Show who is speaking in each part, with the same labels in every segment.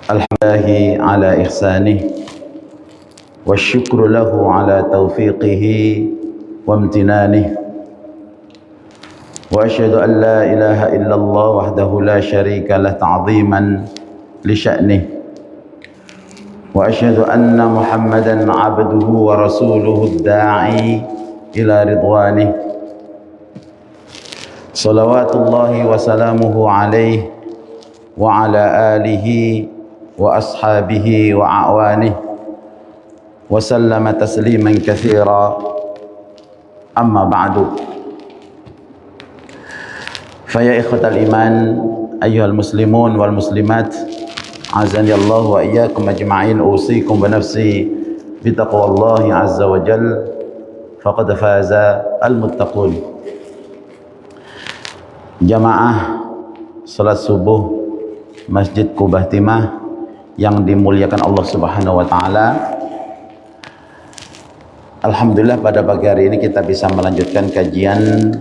Speaker 1: Alhamdulillahi ala ihsanih wa syukru lahu ala taufiqihi wa amtinanih wa asyhadu an la ilaha illallah wahdahu la syarika lah ta'ziman li sya'nih wa asyhadu anna Muhammadan abduhu wa rasuluhu ad-da'i ila ridwanih salawatullahi wa salamuhu alaihi wa ala alihi wa ashabihi wa a'wanih wa sallama tasliman katsira amma ba'du fa ya ikhwatal iman ayyuhal muslimun wal muslimat azani Allah wa iyyakum ajma'in usikum wa nafsi bi taqwallahi azza wa jalla faqad faza al muttaqun. Jamaah salat subuh Masjid Kubah Timah yang dimuliakan Allah Subhanahu wa taala. Alhamdulillah pada pagi hari ini kita bisa melanjutkan kajian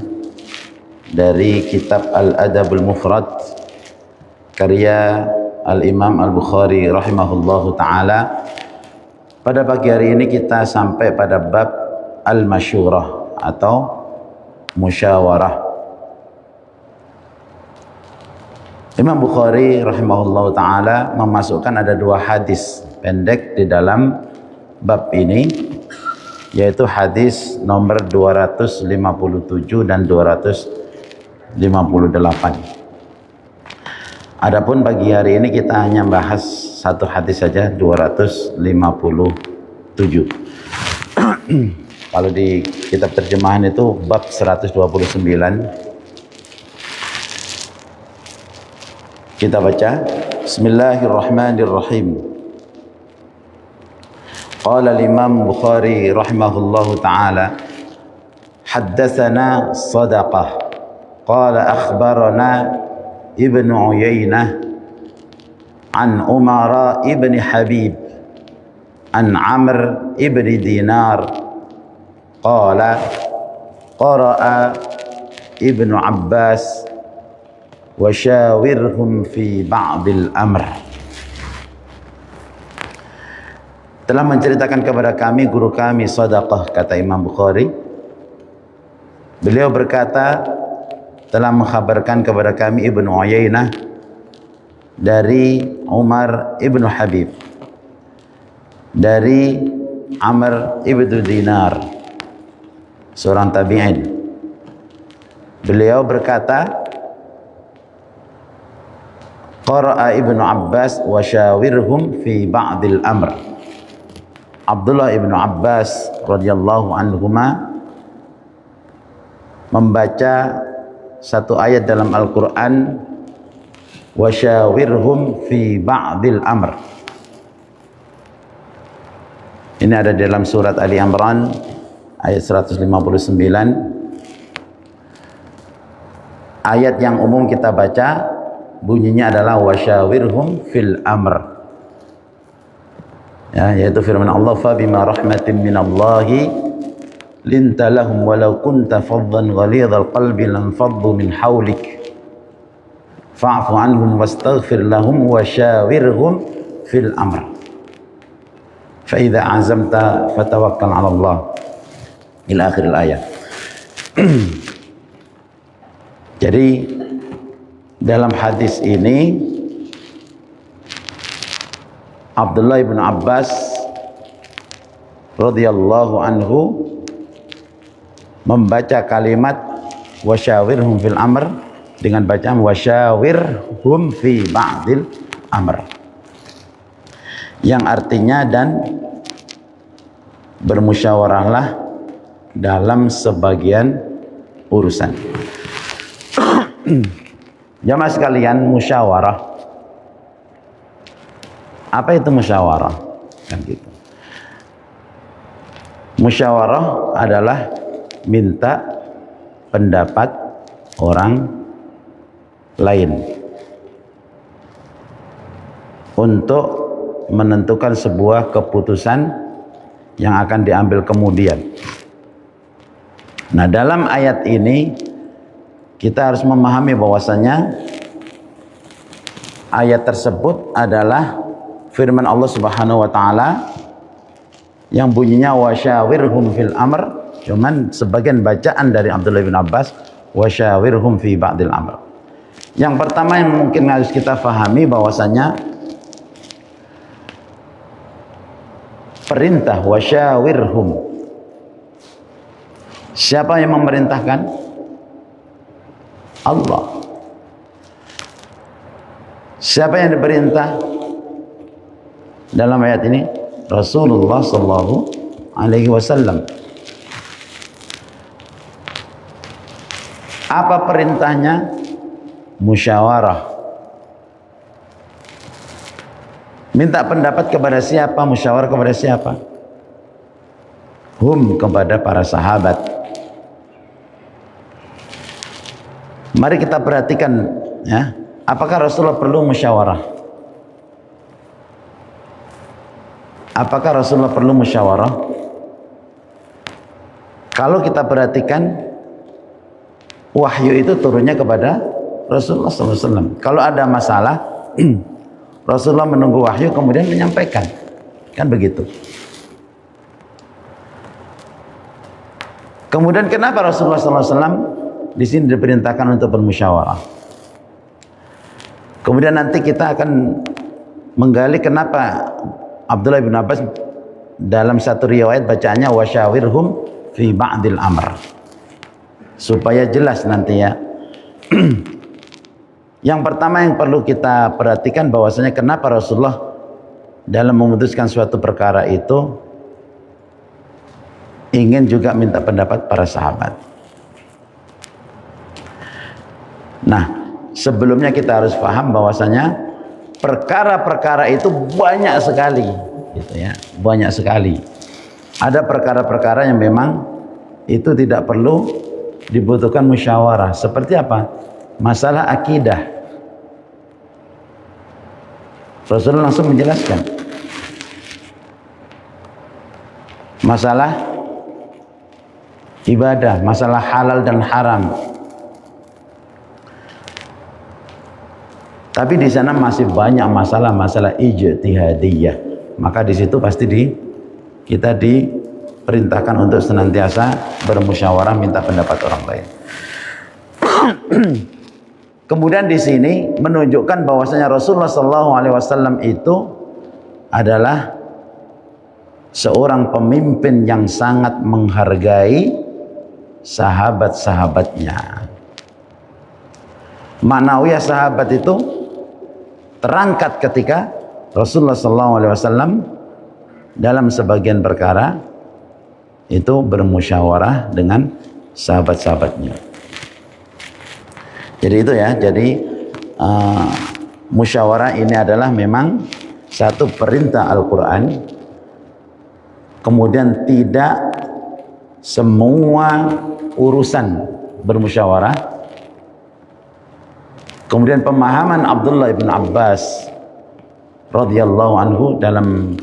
Speaker 1: dari kitab Al-Adabul Mufrad karya Al-Imam Al-Bukhari rahimahullahu taala. Pada pagi hari ini kita sampai pada bab Al-Masyurah atau musyawarah. Imam Bukhari rahimahullah ta'ala memasukkan ada dua hadis pendek di dalam bab ini, yaitu hadis nomor 257 dan 258. Adapun pagi hari ini kita hanya bahas satu hadis saja, 257. Kalau di kitab terjemahan itu bab 129. Kita baca. Bismillahirrahmanirrahim. Qala al-Imam Bukhari rahimahullahu ta'ala haddatsana Sadaqah qala akhbarana Ibnu Uyainah an Umar ibn Habib an Amr ibn Dinar qala qara'a Ibnu Abbas wa syawirhum fi ba'dil amr. Telah menceritakan kepada kami guru kami Sadaqah, kata Imam Bukhari. Beliau berkata telah mengkhabarkan kepada kami Ibnu Uyainah dari Umar ibnu Habib dari Amr ibnu Dinar, seorang tabi'in. Beliau berkata qara'a Ibnu Abbas wa syawirhum fi ba'dil amr. Abdullah Ibnu Abbas radhiyallahu anhuma membaca satu ayat dalam Al-Qur'an, wa syawirhum fi ba'dil amr. Ini ada dalam surat Ali Imran ayat 159. Ayat yang umum kita baca bunyinya adalah wasyawirhum fil amr, ya, yaitu firman Allah, fa bima rahmatin minallahi linta lahum walau kunta faddan ghalidhal qalbi lanfaddu min hawlik fa'fu anhum wastaghfir lahum wasyawirhum fil amr fa idza azamta fatawakkal 'ala Allah ila akhiril ayat. Jadi dalam hadis ini Abdullah bin Abbas radhiyallahu anhu membaca kalimat wasyawirhum fil amr dengan bacaan wasyawirhum fi ba'dil amr, yang artinya dan bermusyawarahlah dalam sebagian urusan. Jamaah sekalian, musyawarah. Apa itu musyawarah? Kan gitu. Musyawarah adalah minta pendapat orang lain untuk menentukan sebuah keputusan yang akan diambil kemudian. Nah, dalam ayat ini kita harus memahami bahwasanya ayat tersebut adalah firman Allah Subhanahu wa taala yang bunyinya wasyawirhum fil amr, cuman sebagian bacaan dari Abdullah bin Abbas wasyawirhum fi ba'dil amr. Yang pertama yang mungkin harus kita fahami bahwasanya perintah wasyawirhum, siapa yang memerintahkan? Allah. Siapa yang diperintah dalam ayat ini? Rasulullah sallallahu alaihi wasallam. Apa perintahnya? Musyawarah. Minta pendapat kepada siapa? Musyawarah kepada siapa? Hum, kepada para sahabat. Mari kita perhatikan, ya, apakah Rasulullah perlu musyawarah? Apakah Rasulullah perlu musyawarah? Kalau kita perhatikan, wahyu itu turunnya kepada Rasulullah SAW. Kalau ada masalah, Rasulullah menunggu wahyu kemudian menyampaikan, kan begitu. Kemudian kenapa Rasulullah SAW di sini diperintahkan untuk bermusyawarah? Kemudian nanti kita akan menggali kenapa Abdullah bin Abbas dalam satu riwayat bacaannya wasyawirhum fi ba'dil amr, supaya jelas nanti ya. Yang pertama yang perlu kita perhatikan bahwasanya kenapa Rasulullah dalam memutuskan suatu perkara itu ingin juga minta pendapat para sahabat. Nah, sebelumnya kita harus paham bahwasanya perkara-perkara itu banyak sekali, gitu ya, banyak sekali. Ada perkara-perkara yang memang itu tidak perlu dibutuhkan musyawarah. Seperti apa? Masalah akidah. Rasulullah langsung menjelaskan. Masalah ibadah, masalah halal dan haram. Tapi di sana masih banyak masalah-masalah ijtihadiyah. Maka di situ pasti kita diperintahkan untuk senantiasa bermusyawarah, minta pendapat orang lain. Kemudian di sini menunjukkan bahwasanya Rasulullah SAW itu adalah seorang pemimpin yang sangat menghargai sahabat-sahabatnya. Ma'nawiyah sahabat itu terangkat ketika Rasulullah SAW dalam sebagian perkara itu bermusyawarah dengan sahabat-sahabatnya. Jadi itu ya, jadi musyawarah ini adalah memang satu perintah Al-Quran. Kemudian tidak semua urusan bermusyawarah. Kemudian pemahaman Abdullah bin Abbas radhiyallahu anhu dalam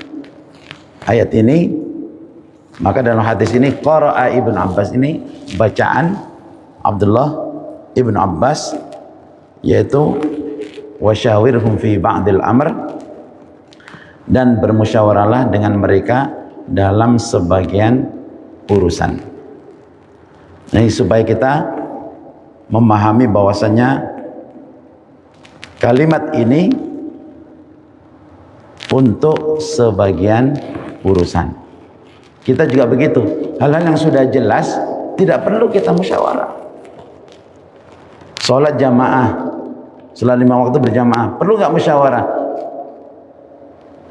Speaker 1: ayat ini, maka dalam hadis ini qara'a Ibn Abbas ini bacaan Abdullah Ibn Abbas, yaitu wasyawirhum fi ba'dil amr, dan bermusyawarahlah dengan mereka dalam sebagian urusan. Ini supaya kita memahami bahwasanya kalimat ini untuk sebagian urusan. Kita juga begitu. Hal-hal yang sudah jelas tidak perlu kita musyawarah. Sholat jamaah, sholat 5 waktu berjamaah, perlu nggak musyawarah?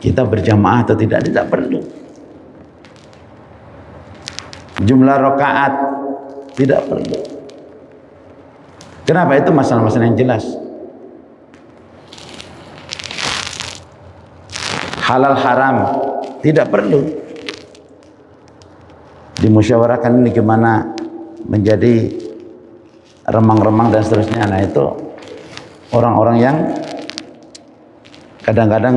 Speaker 1: Kita berjamaah atau tidak? Tidak perlu. Jumlah rakaat tidak perlu. Kenapa? Itu masalah-masalah yang jelas. Halal haram tidak perlu dimusyawarahkan, ini gimana menjadi remang-remang dan seterusnya. Nah, itu orang-orang yang kadang-kadang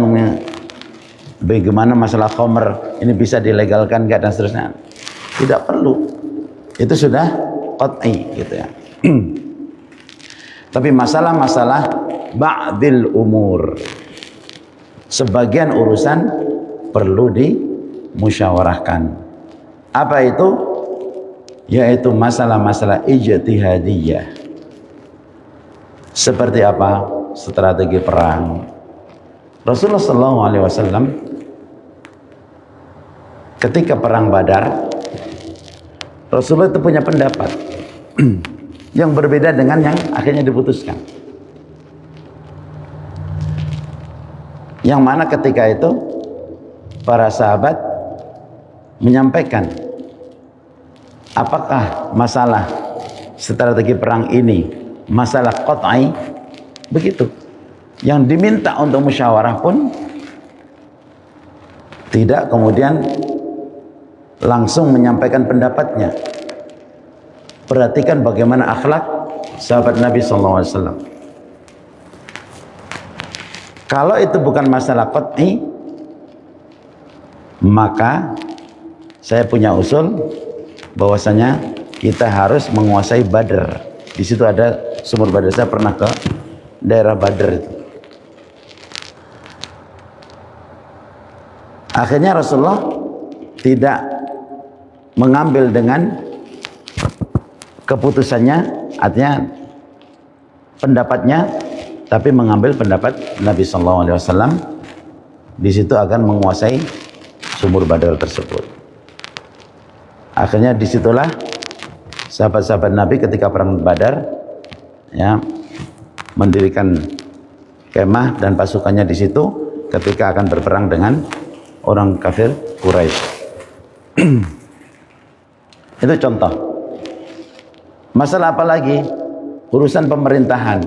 Speaker 1: bagaimana masalah khamr ini bisa dilegalkan enggak dan seterusnya. Tidak perlu. Itu sudah qat'i gitu ya. Tapi masalah-masalah ba'dil umur, Sebagian urusan perlu dimusyawarahkan. Apa itu? Yaitu masalah-masalah ijtihadiyah. Seperti apa? Strategi perang. Rasulullah SAW ketika perang Badar, Rasulullah itu punya pendapat yang berbeda dengan yang akhirnya diputuskan. Yang mana ketika itu para sahabat menyampaikan, apakah masalah strategi perang ini masalah qat'i? Begitu. Yang diminta untuk musyawarah pun tidak kemudian langsung menyampaikan pendapatnya. Perhatikan bagaimana akhlak sahabat Nabi SAW. Kalau itu bukan masalah qat'i, maka saya punya usul bahwasanya kita harus menguasai Badr. Di situ ada sumur Badr. Saya pernah ke daerah Badr itu. Akhirnya Rasulullah tidak mengambil dengan keputusannya, artinya pendapatnya, tapi mengambil pendapat Nabi SAW. Di situ akan menguasai sumur Badar tersebut. Akhirnya disitulah sahabat-sahabat Nabi ketika perang Badar, ya, mendirikan kemah dan pasukannya di situ ketika akan berperang dengan orang kafir Quraisy. Itu contoh. Masalah apa lagi? Urusan pemerintahan.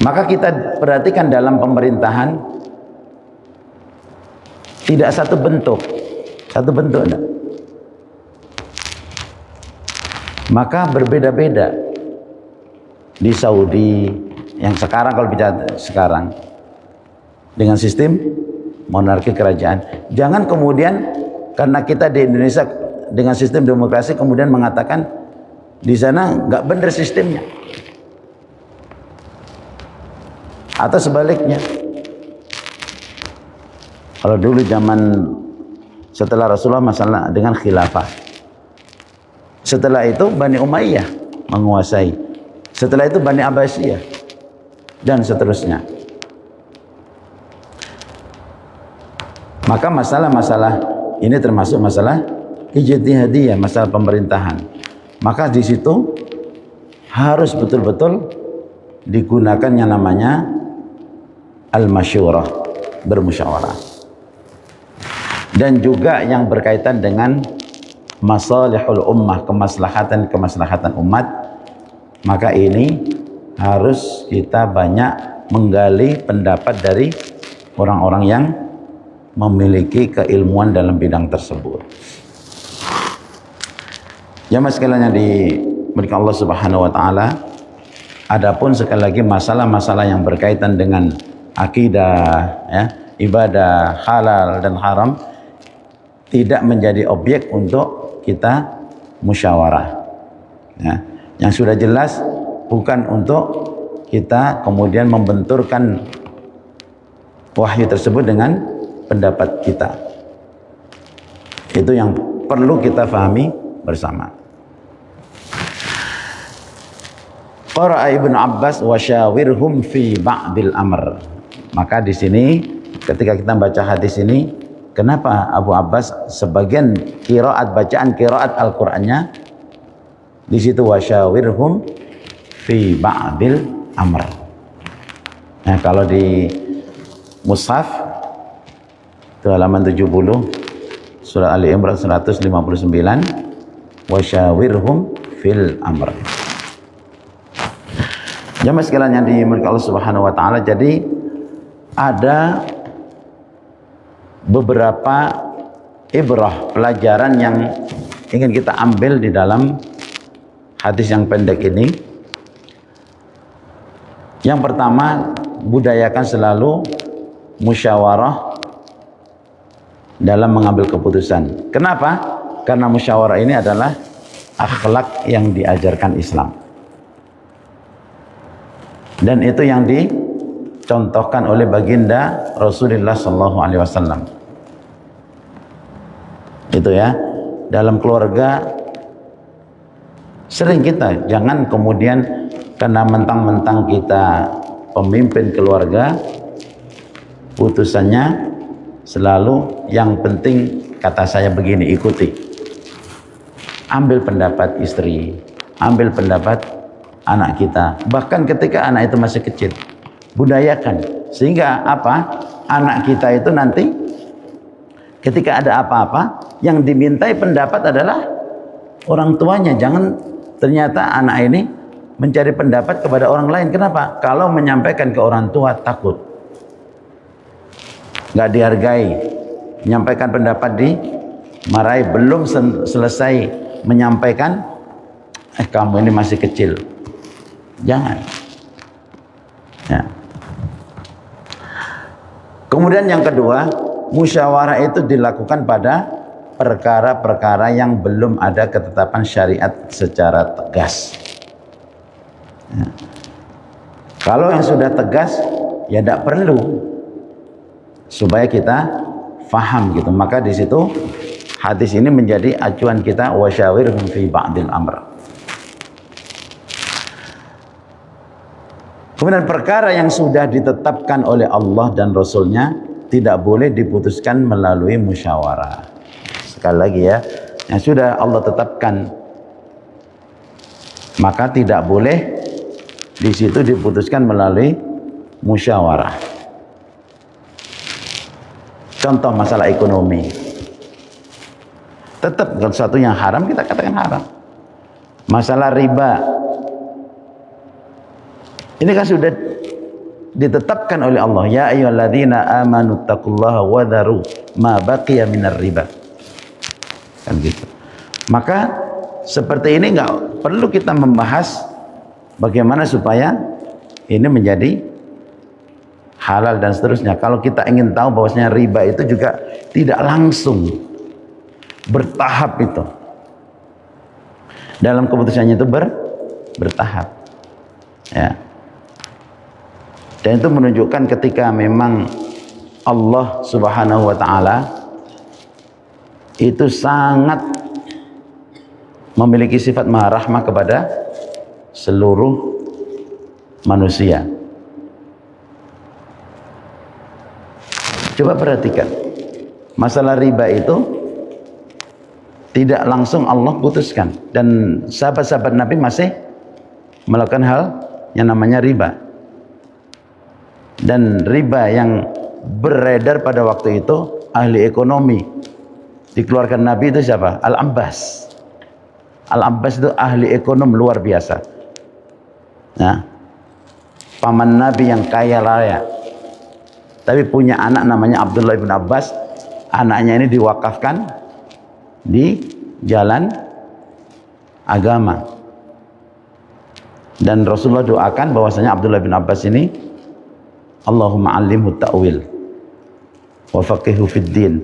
Speaker 1: Maka kita perhatikan dalam pemerintahan tidak satu bentuk enggak. Maka berbeda-beda. Di Saudi yang sekarang, kalau bicara sekarang, dengan sistem monarki kerajaan. Jangan kemudian karena kita di Indonesia dengan sistem demokrasi kemudian mengatakan di sana nggak benar sistemnya. Atau sebaliknya. Kalau dulu zaman setelah Rasulullah masalah dengan khilafah. Setelah itu Bani Umayyah menguasai. Setelah itu Bani Abbasiyah dan seterusnya. Maka masalah-masalah ini termasuk masalah ijtihadiyah, masalah pemerintahan. Maka di situ harus betul-betul digunakan yang namanya al-masyurah, bermusyawarah. Dan juga yang berkaitan dengan masalihul ummah, kemaslahatan umat. Maka ini harus kita banyak menggali pendapat dari orang-orang yang memiliki keilmuan dalam bidang tersebut. Jamaah sekalian yang dimiliki Allah Subhanahu wa taala, adapun sekali lagi masalah-masalah yang berkaitan dengan akidah, ya, ibadah, halal dan haram tidak menjadi objek untuk kita musyawarah. Ya. Yang sudah jelas bukan untuk kita kemudian membenturkan wahyu tersebut dengan pendapat kita. Itu yang perlu kita pahami bersama. Qara'a Ibnu Abbas wa syawirhum fi ba'dil amr. Maka di sini ketika kita baca hadis ini, kenapa Abu Abbas sebagian bacaan qiraat Al-Qur'annya di situ wa syawirhum fi ba'dil amr. Nah, kalau di mushaf itu halaman 70 surah Ali Imran 159 wa syawirhum fil amr. Jamaah sekalian yang dimiliki Allah Subhanahu wa taala, jadi ada beberapa ibrah, pelajaran yang ingin kita ambil di dalam hadis yang pendek ini. Yang pertama, budayakan selalu musyawarah dalam mengambil keputusan. Kenapa? Karena musyawarah ini adalah akhlak yang diajarkan Islam. Dan itu yang dicontohkan oleh baginda Rasulullah Sallallahu Alaihi Wasallam. Itu ya, dalam keluarga sering kita, jangan kemudian karena mentang-mentang kita pemimpin keluarga, putusannya selalu yang penting kata saya begini, ikuti. Ambil pendapat istri, ambil pendapat anak kita. Bahkan ketika anak itu masih kecil, budayakan. Sehingga apa? Anak kita itu nanti ketika ada apa-apa, yang dimintai pendapat adalah orang tuanya. Jangan ternyata anak ini mencari pendapat kepada orang lain. Kenapa? Kalau menyampaikan ke orang tua takut nggak dihargai, menyampaikan pendapat dimarahi, belum selesai menyampaikan, kamu ini masih kecil. Jangan. Ya. Kemudian yang kedua, musyawarah itu dilakukan pada perkara-perkara yang belum ada ketetapan syariat secara tegas. Ya. Kalau yang sudah tegas, ya tidak perlu, supaya kita faham gitu. Maka di situ hadis ini menjadi acuan kita, wasyawirhum fi ba'dil amr. Kemudian perkara yang sudah ditetapkan oleh Allah dan Rasulnya tidak boleh diputuskan melalui musyawarah. Sekali lagi ya, yang sudah Allah tetapkan maka tidak boleh di situ diputuskan melalui musyawarah. Contoh masalah ekonomi, tetap kalau sesuatu yang haram kita katakan haram. Masalah riba, ini kan sudah ditetapkan oleh Allah. Ya ayyuhalladzina amanu taqullaha wa dharu ma baqiya minar riba. Kan gitu. Maka seperti ini nggak perlu kita membahas bagaimana supaya ini menjadi halal dan seterusnya. Kalau kita ingin tahu bahwasanya riba itu juga tidak langsung, bertahap itu. Dalam keputusannya itu bertahap. Ya. Dan itu menunjukkan ketika memang Allah Subhanahu wa taala itu sangat memiliki sifat maha rahmah kepada seluruh manusia. Coba perhatikan, masalah riba itu tidak langsung Allah putuskan, dan sahabat-sahabat Nabi masih melakukan hal yang namanya riba. Dan riba yang beredar pada waktu itu, ahli ekonomi dikeluarkan Nabi itu siapa? Al-Abbas. Al-Abbas itu ahli ekonom luar biasa. Nah, paman Nabi yang kaya raya, tapi punya anak namanya Abdullah bin Abbas. Anaknya ini diwakafkan di jalan agama. Dan Rasulullah doakan bahwasanya Abdullah bin Abbas ini, Allahumma allimhu ta'wil wa faqihu fid din.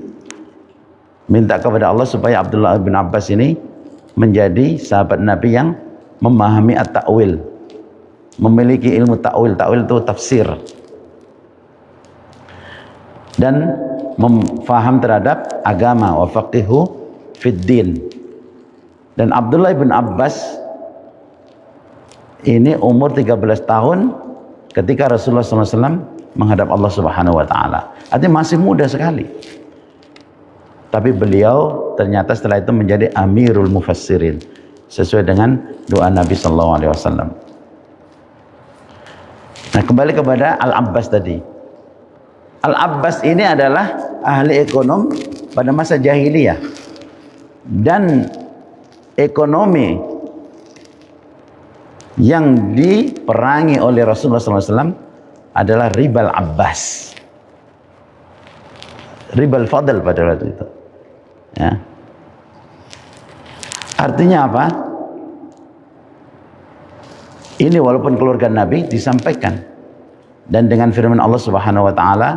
Speaker 1: Minta kepada Allah supaya Abdullah bin Abbas ini menjadi sahabat Nabi yang memahami at-ta'wil, memiliki ilmu ta'wil. Ta'wil itu tafsir, dan memfaham terhadap agama, wa faqihu fid din. Dan Abdullah bin Abbas ini umur 13 tahun ketika Rasulullah SAW menghadap Allah Subhanahu wa taala. Artinya masih muda sekali. Tapi beliau ternyata setelah itu menjadi Amirul Mufassirin sesuai dengan doa Nabi sallallahu alaihi wasallam. Nah, kembali kepada Al-Abbas tadi. Al-Abbas ini adalah ahli ekonom pada masa jahiliyah, dan ekonomi yang diperangi oleh Rasulullah SAW adalah ribal Abbas, ribal Fadl pada waktu itu. Ya. Artinya apa? Ini walaupun keluarga Nabi disampaikan, dan dengan firman Allah Subhanahu wa taala,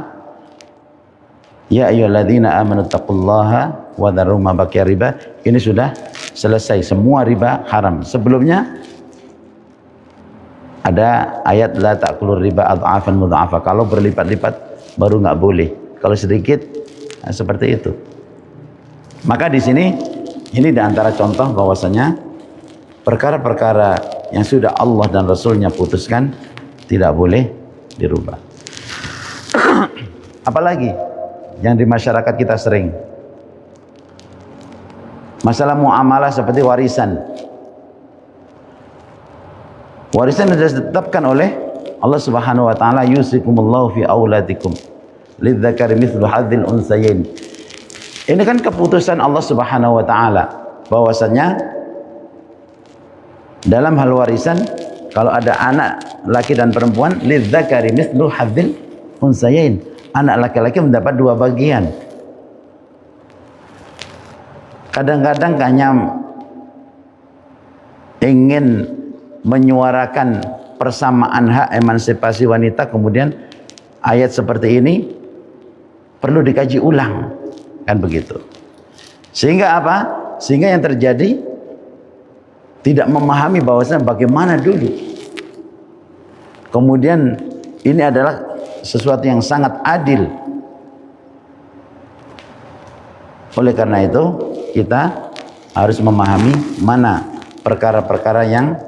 Speaker 1: ya ayyuhalladzina amanu taqullaha wa dharu ma baqiya riba, ini sudah selesai, semua riba haram. Sebelumnya Ada ayat la ta'kulur riba adhafan mudha'afa. Kalau berlipat-lipat baru nggak boleh. Kalau sedikit seperti itu. Maka di sini ini di antara contoh bahwasanya perkara-perkara yang sudah Allah dan Rasulnya putuskan tidak boleh dirubah. Apalagi yang di masyarakat kita sering, masalah muamalah seperti warisan. Warisan sudah ditetapkan oleh Allah Subhanahu wa taala, yusikumullahu fi auladikum lidzakari mithlu hadzil unsayain. Ini kan keputusan Allah Subhanahu wa taala bahwasanya dalam hal warisan kalau ada anak laki dan perempuan lidzakari mithlu hadzil unsayain, anak laki-laki mendapat 2 bagian. Kadang-kadang hanya ingin menyuarakan persamaan hak emansipasi wanita, kemudian ayat seperti ini perlu dikaji ulang, kan begitu. Sehingga apa? Sehingga yang terjadi tidak memahami bahwasanya bagaimana dulu. Kemudian ini adalah sesuatu yang sangat adil. Oleh karena itu kita harus memahami mana perkara-perkara yang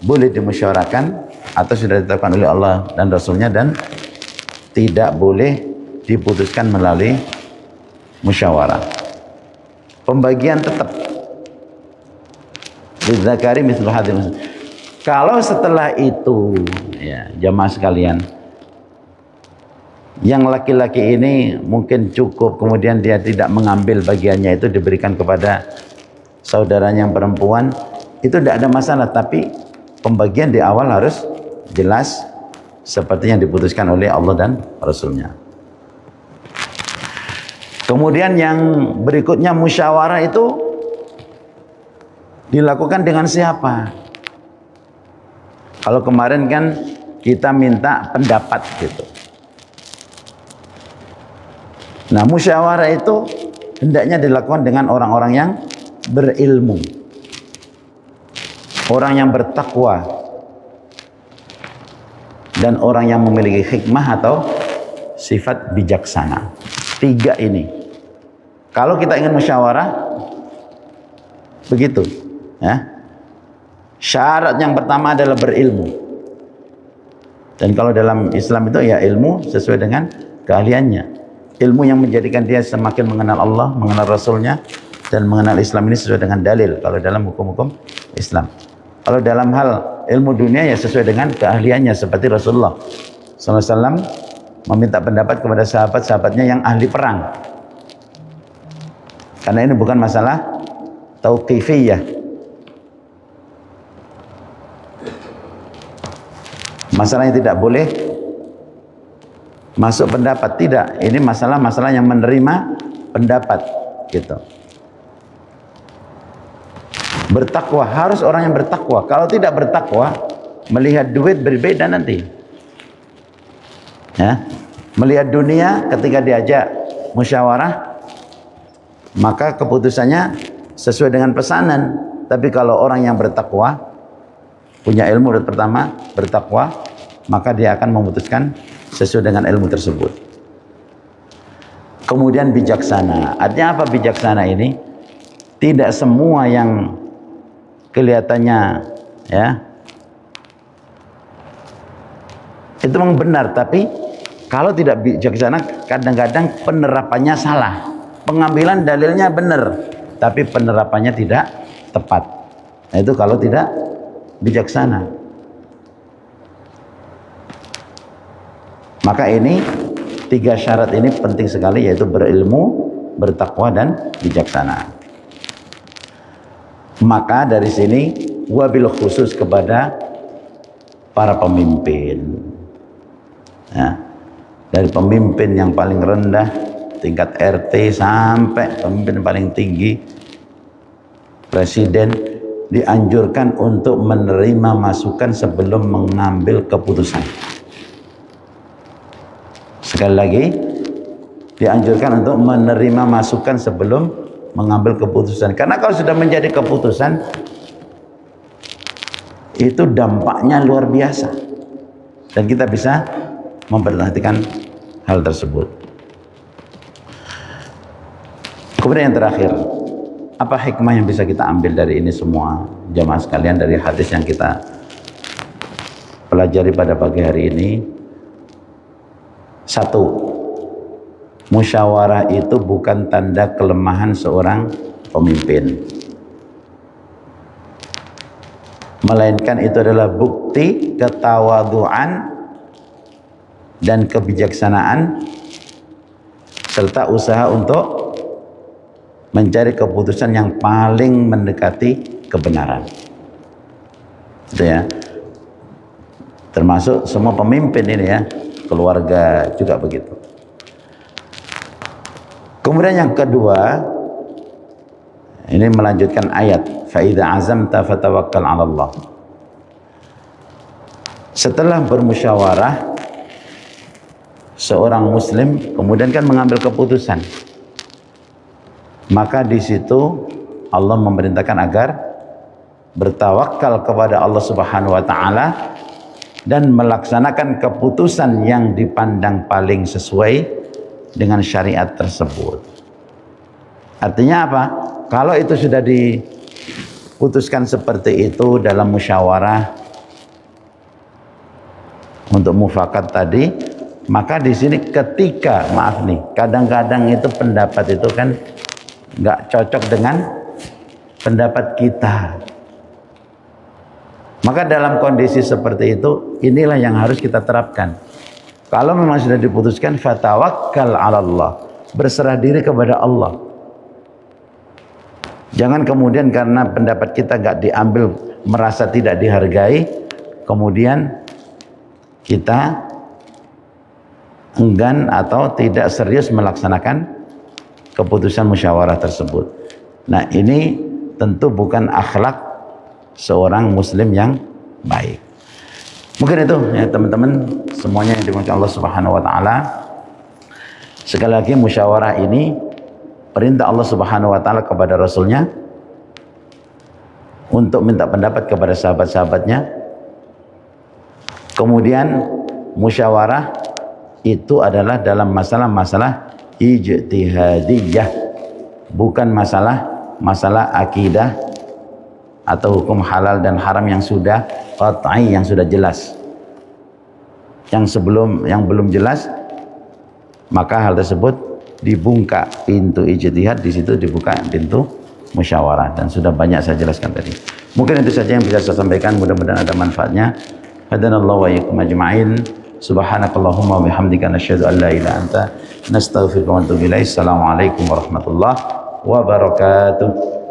Speaker 1: boleh dimusyawarahkan atau sudah ditetapkan oleh Allah dan Rasulnya dan tidak boleh diputuskan melalui musyawarah. Pembagian tetap lidzakari mithlu hadzil. Kalau setelah itu ya jamaah sekalian, yang laki-laki ini mungkin cukup, kemudian dia tidak mengambil bagiannya itu diberikan kepada saudaranya yang perempuan, itu tidak ada masalah, tapi pembagian di awal harus jelas seperti yang diputuskan oleh Allah dan Rasulnya. Kemudian yang berikutnya musyawarah itu dilakukan dengan siapa? Kalau kemarin kan kita minta pendapat gitu. Nah, musyawarah itu hendaknya dilakukan dengan orang-orang yang berilmu, orang yang bertakwa, dan orang yang memiliki hikmah atau sifat bijaksana. 3 ini. Kalau kita ingin musyawarah, begitu. Ya. Syarat yang pertama adalah berilmu. Dan kalau dalam Islam itu ya ilmu sesuai dengan keahliannya. Ilmu yang menjadikan dia semakin mengenal Allah, mengenal Rasulnya, dan mengenal Islam ini sesuai dengan dalil. Kalau dalam hukum-hukum Islam. Kalau dalam hal ilmu dunia ya sesuai dengan keahliannya, seperti Rasulullah SAW meminta pendapat kepada sahabat-sahabatnya yang ahli perang. Karena ini bukan masalah tauqifiyah, masalahnya tidak boleh masuk pendapat, tidak. Ini masalah-masalah yang menerima pendapat gitu. Bertakwa, harus orang yang bertakwa. Kalau tidak bertakwa, melihat duit berbeda nanti. Ya, melihat dunia ketika diajak musyawarah, maka keputusannya sesuai dengan pesanan. Tapi kalau orang yang bertakwa, punya ilmu pertama, bertakwa, maka dia akan memutuskan sesuai dengan ilmu tersebut. Kemudian bijaksana. Artinya apa bijaksana ini? Tidak semua yang kelihatannya ya itu memang benar, tapi kalau tidak bijaksana kadang-kadang penerapannya salah. Pengambilan dalilnya benar, tapi penerapannya tidak tepat. Nah, itu kalau tidak bijaksana. Maka ini 3 syarat ini penting sekali, yaitu berilmu, bertakwa, dan bijaksana. Maka dari sini wabil khusus kepada para pemimpin. Ya, dari pemimpin yang paling rendah tingkat RT sampai pemimpin paling tinggi presiden dianjurkan untuk menerima masukan sebelum mengambil keputusan. Sekali lagi, dianjurkan untuk menerima masukan sebelum mengambil keputusan. Karena kalau sudah menjadi keputusan, itu dampaknya luar biasa, dan kita bisa memperhatikan hal tersebut. Kemudian yang terakhir, apa hikmah yang bisa kita ambil dari ini semua jamaah sekalian, dari hadis yang kita pelajari pada pagi hari ini? Satu, musyawarah itu bukan tanda kelemahan seorang pemimpin, melainkan itu adalah bukti ketawaduan dan kebijaksanaan serta usaha untuk mencari keputusan yang paling mendekati kebenaran. Itu ya. Termasuk semua pemimpin ini ya, keluarga juga begitu. Kemudian yang kedua, ini melanjutkan ayat, fa idza azamta fatawakkal 'ala Allah. Setelah bermusyawarah, seorang muslim kemudian kan mengambil keputusan, maka di situ Allah memerintahkan agar bertawakal kepada Allah Subhanahu wa taala dan melaksanakan keputusan yang dipandang paling sesuai dengan syariat tersebut. Artinya apa? Kalau itu sudah diputuskan seperti itu dalam musyawarah untuk mufakat tadi, maka di sini ketika, maaf nih, kadang-kadang itu pendapat itu kan nggak cocok dengan pendapat kita. Maka dalam kondisi seperti itu, inilah yang harus kita terapkan. Kalau memang sudah diputuskan, fatawakkal 'ala Allah, berserah diri kepada Allah. Jangan kemudian karena pendapat kita nggak diambil, merasa tidak dihargai, kemudian kita enggan atau tidak serius melaksanakan keputusan musyawarah tersebut. Nah, ini tentu bukan akhlak seorang muslim yang baik. Mungkin itu ya teman-teman semuanya yang dimuliakan Allah Subhanahu wa taala. Sekali lagi, musyawarah ini perintah Allah Subhanahu wa taala kepada Rasulnya untuk minta pendapat kepada sahabat-sahabatnya. Kemudian musyawarah itu adalah dalam masalah-masalah ijtihadiyah, bukan masalah akidah atau hukum halal dan haram yang sudah qat'i, yang sudah jelas. Yang belum jelas, maka hal tersebut dibuka pintu ijtihad, di situ dibuka pintu musyawarah, dan sudah banyak saya jelaskan tadi. Mungkin itu saja yang bisa saya sampaikan, mudah-mudahan ada manfaatnya. Hadanallahu wa iyyakum ajma'in. Subhanakallahumma wa bihamdika nasyhadu an la ilaha illa anta nastaghfiruka wa natubu ilaik. Assalamualaikum warahmatullahi wabarakatuh.